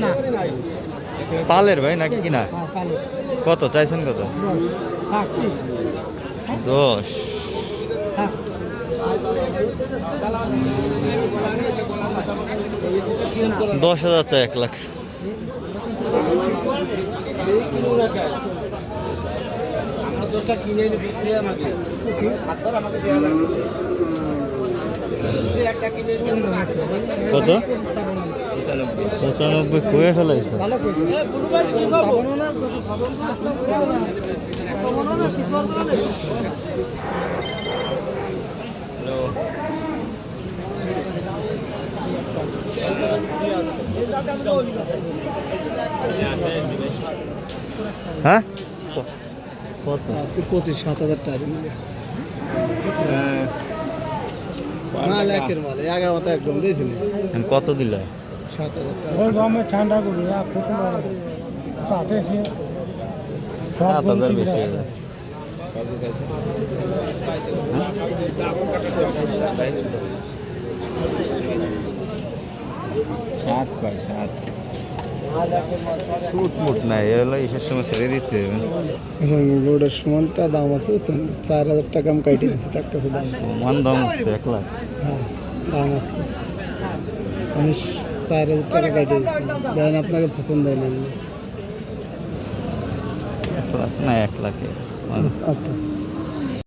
না পালের ভাই নাকি কিনা? কত চাইছেন কত? 10। 10,000 চাই, 1 লাখ। কত? 95 কয়ে ফেলাইছে। হ্যাঁ 25,000-7,000 টাকা মাল একের মাল আগের মতো একদম দিয়েছিল। কত দিল? 7,000 টাকা ঠান্ডা করি 7,000 বেশি হয়ে যায়। শুট মুট নাই, এগুলো ইসের সময় ছেড়ে দিতে হবে। লোডের সমানটা দাম আছে 4,000 টাকা আমি কাটিয়ে দিচ্ছি তার কাছে দাম। মান দাম আছে 1 লাখ। হ্যাঁ দাম আছে, আমি 4,000 টাকা কাটিয়ে দিচ্ছি। দেখেন আপনাকে পছন্দ হয়নি। 1 লাখ না 1 লাখে। আচ্ছা